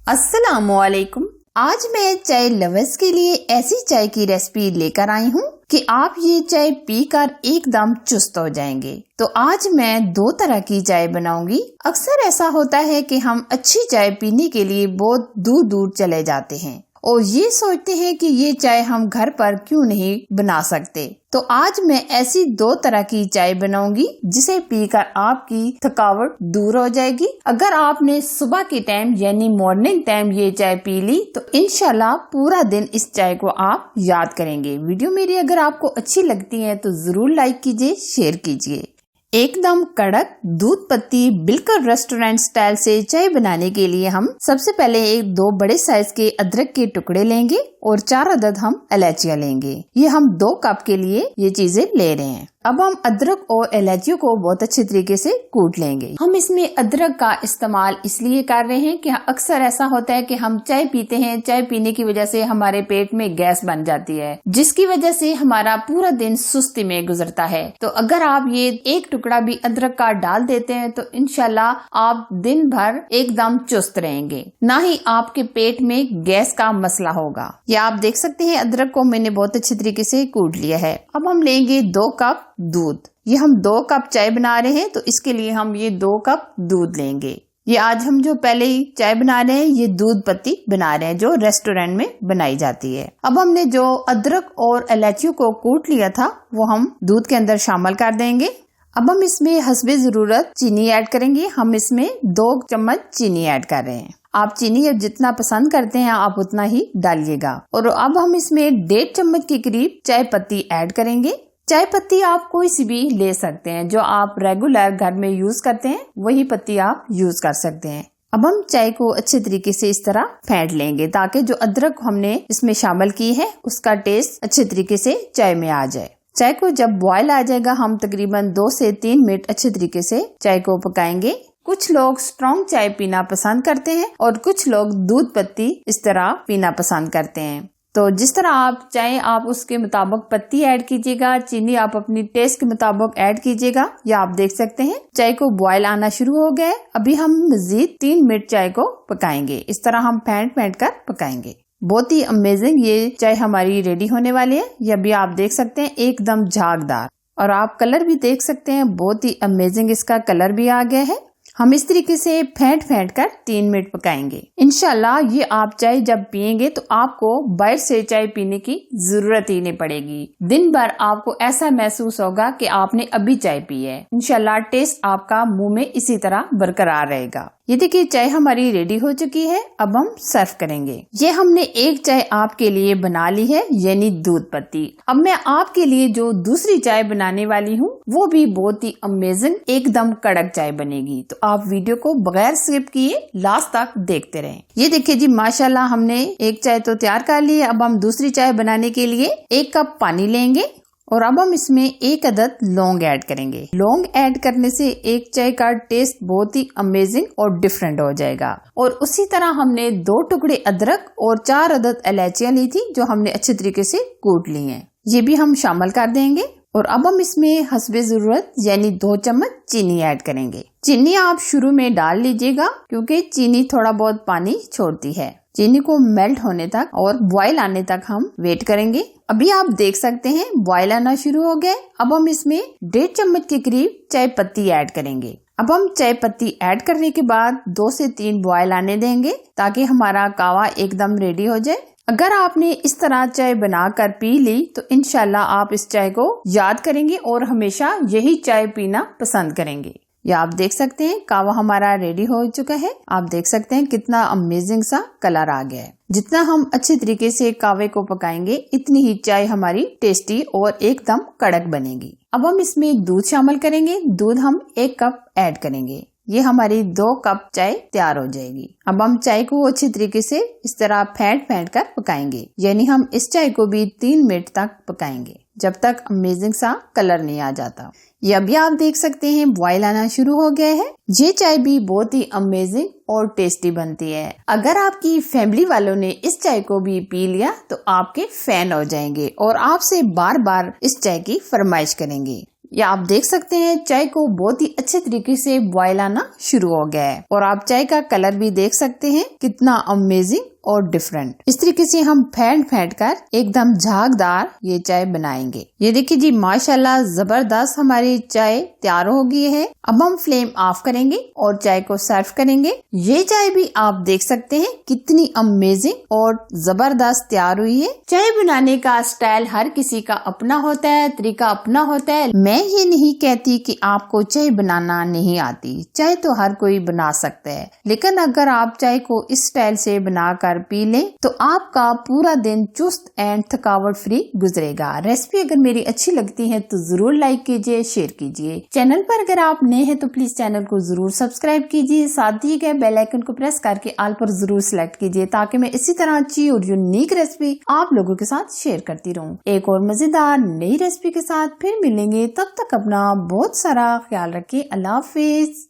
अस्सलामुअलैकुम। आज मैं चाय लवर्स के लिए ऐसी चाय की रेसिपी लेकर आई हूँ कि आप ये चाय पीकर एकदम चुस्त हो जाएंगे। तो आज मैं 2 तरह की चाय बनाऊंगी। अक्सर ऐसा होता है कि हम अच्छी चाय पीने के लिए बहुत दूर दूर चले जाते हैं और ये सोचते हैं कि ये चाय हम घर पर क्यों नहीं बना सकते। तो आज मैं ऐसी 2 तरह की चाय बनाऊंगी जिसे पीकर आपकी थकावट दूर हो जाएगी। अगर आपने सुबह के टाइम यानी मॉर्निंग टाइम ये चाय पी ली तो इंशाल्लाह पूरा दिन इस चाय को आप याद करेंगे। वीडियो मेरी अगर आपको अच्छी लगती है तो जरूर लाइक कीजिए, शेयर कीजिए। एकदम कड़क दूध पत्ती बिल्कुल रेस्टोरेंट स्टाइल से चाय बनाने के लिए हम सबसे पहले 2 बड़े साइज के अदरक के टुकड़े लेंगे और 4 अदद हम इलायचियाँ लेंगे। ये हम 2 कप के लिए ये चीजें ले रहे हैं। अब हम अदरक और इलायचियों को बहुत अच्छे तरीके से कूट लेंगे। हम इसमें अदरक का इस्तेमाल इसलिए कर रहे हैं कि अक्सर ऐसा होता है कि हम चाय पीते हैं, चाय पीने की वजह से हमारे पेट में गैस बन जाती है जिसकी वजह से हमारा पूरा दिन सुस्ती में गुजरता है। तो अगर आप ये 1 टुकड़ा भी अदरक का डाल देते हैं तो इंशाल्लाह आप दिन भर एकदम चुस्त रहेंगे, ना ही आपके पेट में गैस का मसला होगा। या आप देख सकते हैं अदरक को मैंने बहुत अच्छे तरीके से कूट लिया है। अब हम लेंगे 2 कप दूध। ये हम 2 कप चाय बना रहे हैं तो इसके लिए हम ये 2 कप दूध लेंगे। ये आज हम जो पहले ही चाय बना रहे हैं ये दूध पत्ती बना रहे हैं जो रेस्टोरेंट में बनाई जाती है। अब हमने जो अदरक और इलायचियों को कूट लिया था वो हम दूध के अंदर शामिल कर देंगे। अब हम इसमें हस्बे जरूरत चीनी ऐड करेंगे। हम इसमें 2 चम्मच चीनी ऐड कर रहे हैं। आप चीनी जितना पसंद करते हैं आप उतना ही डालिएगा। और अब हम इसमें 1.5 चम्मच के करीब चाय पत्ती ऐड करेंगे। चाय पत्ती आप कोई सी भी ले सकते हैं, जो आप रेगुलर घर में यूज करते हैं वही पत्ती आप यूज कर सकते हैं। अब हम चाय को अच्छे तरीके से इस तरह फेंट लेंगे ताकि जो अदरक हमने इसमें शामिल की है उसका टेस्ट अच्छे तरीके से चाय में आ जाए। चाय को जब बॉयल आ जाएगा हम तकरीबन 2 से 3 मिनट अच्छे तरीके से चाय को पकाएंगे। कुछ लोग स्ट्रॉन्ग चाय पीना पसंद करते हैं और कुछ लोग दूध पत्ती इस तरह पीना पसंद करते हैं। तो जिस तरह आप चाहे आप उसके मुताबिक पत्ती ऐड कीजिएगा, चीनी आप अपनी टेस्ट के मुताबिक ऐड कीजिएगा। या आप देख सकते हैं चाय को बॉयल आना शुरू हो गया है। अभी हम मजीद 3 मिनट चाय को पकाएंगे। इस तरह हम फेंट कर पकाएंगे। बहुत ही अमेजिंग ये चाय हमारी रेडी होने वाली है। ये अभी आप देख सकते हैं एकदम झागदार और आप कलर भी देख सकते हैं बहुत ही अमेजिंग इसका कलर भी आ गया है। हम इस तरीके से फेंट कर 3 मिनट पकाएंगे। इंशाल्लाह ये आप चाय जब पियेंगे तो आपको बाहर से चाय पीने की जरूरत ही नहीं पड़ेगी। दिन भर आपको ऐसा महसूस होगा कि आपने अभी चाय पी है। इंशाल्लाह टेस्ट आपका मुंह में इसी तरह बरकरार रहेगा। ये देखिए चाय हमारी रेडी हो चुकी है। अब हम सर्व करेंगे। ये हमने एक चाय आपके लिए बना ली है यानी दूध पत्ती। अब मैं आपके लिए जो दूसरी चाय बनाने वाली हूँ वो भी बहुत ही अमेजिंग एकदम कड़क चाय बनेगी। तो आप वीडियो को बगैर स्किप किए लास्ट तक देखते रहें। ये देखिए जी माशाल्लाह हमने एक चाय तो तैयार कर ली है। अब हम दूसरी चाय बनाने के लिए 1 कप पानी लेंगे और अब हम इसमें 1 अदद लौंग ऐड करेंगे। लौंग ऐड करने से एक चाय का टेस्ट बहुत ही अमेजिंग और डिफरेंट हो जाएगा। और उसी तरह हमने 2 टुकड़े अदरक और 4 अदद इलायचियाँ ली थी जो हमने अच्छे तरीके से कूट ली हैं। ये भी हम शामिल कर देंगे। और अब हम इसमें हस्बे जरूरत यानी 2 चम्मच चीनी ऐड करेंगे। चीनी आप शुरू में डाल लीजिएगा क्योंकि चीनी थोड़ा बहुत पानी छोड़ती है। चीनी को मेल्ट होने तक और बॉयल आने तक हम वेट करेंगे। अभी आप देख सकते हैं बॉयल आना शुरू हो गए। अब हम इसमें 1.5 चम्मच के करीब चाय पत्ती ऐड करेंगे। अब हम चाय पत्ती ऐड करने के बाद 2 से 3 बॉयल आने देंगे ताकि हमारा कावा एकदम रेडी हो जाए। अगर आपने इस तरह चाय बनाकर पी ली तो इंशाल्लाह आप इस चाय को याद करेंगे और हमेशा यही चाय पीना पसंद करेंगे। या आप देख सकते हैं कावा हमारा रेडी हो चुका है। आप देख सकते हैं कितना अमेजिंग सा कलर आ गया है। जितना हम अच्छे तरीके से कावे को पकाएंगे इतनी ही चाय हमारी टेस्टी और एकदम कड़क बनेगी। अब हम इसमें दूध शामिल करेंगे। दूध हम 1 कप ऐड करेंगे। ये हमारी 2 कप चाय तैयार हो जाएगी। अब हम चाय को अच्छी तरीके से इस तरह फेंट कर पकाएंगे यानी हम इस चाय को भी 3 मिनट तक पकाएंगे जब तक अमेजिंग सा कलर नहीं आ जाता। ये अभी आप देख सकते हैं बॉयल आना शुरू हो गया है। ये चाय भी बहुत ही अमेजिंग और टेस्टी बनती है। अगर आपकी फैमिली वालों ने इस चाय को भी पी लिया तो आपके फैन हो जाएंगे और आपसे बार बार इस चाय की फरमाइश करेंगे। ये आप देख सकते हैं चाय को बहुत ही अच्छे तरीके से बॉयल आना शुरू हो गया है और आप चाय का कलर भी देख सकते हैं कितना अमेजिंग और डिफरेंट। इस तरीके से हम फेंट कर एकदम झागदार ये चाय बनाएंगे। ये देखिए जी माशाल्लाह जबरदस्त हमारी चाय तैयार हो गई है। अब हम फ्लेम ऑफ करेंगे और चाय को सर्व करेंगे। ये चाय भी आप देख सकते हैं कितनी अमेजिंग और जबरदस्त तैयार हुई है। चाय बनाने का स्टाइल हर किसी का अपना होता है, तरीका अपना होता है। मैं ये नहीं कहती कि आपको चाय बनाना नहीं आती, चाय तो हर कोई बना सकता है, लेकिन अगर आप चाय को इस स्टाइल से बनाकर पी लें तो आपका पूरा दिन चुस्त एंड थकावट फ्री गुजरेगा। रेसिपी अगर मेरी अच्छी लगती है तो जरूर लाइक कीजिए, शेयर कीजिए। चैनल पर अगर आप नए हैं तो प्लीज चैनल को जरूर सब्सक्राइब कीजिए, साथ दिए गए बेल आइकन को प्रेस करके ऑल पर जरूर सिलेक्ट कीजिए ताकि मैं इसी तरह अच्छी और यूनिक रेसिपी आप लोगों के साथ शेयर करती रहूं। एक और मजेदार नई रेसिपी के साथ फिर मिलेंगे, तब तक अपना बहुत सारा ख्याल रखिए। अल्लाह हाफिज।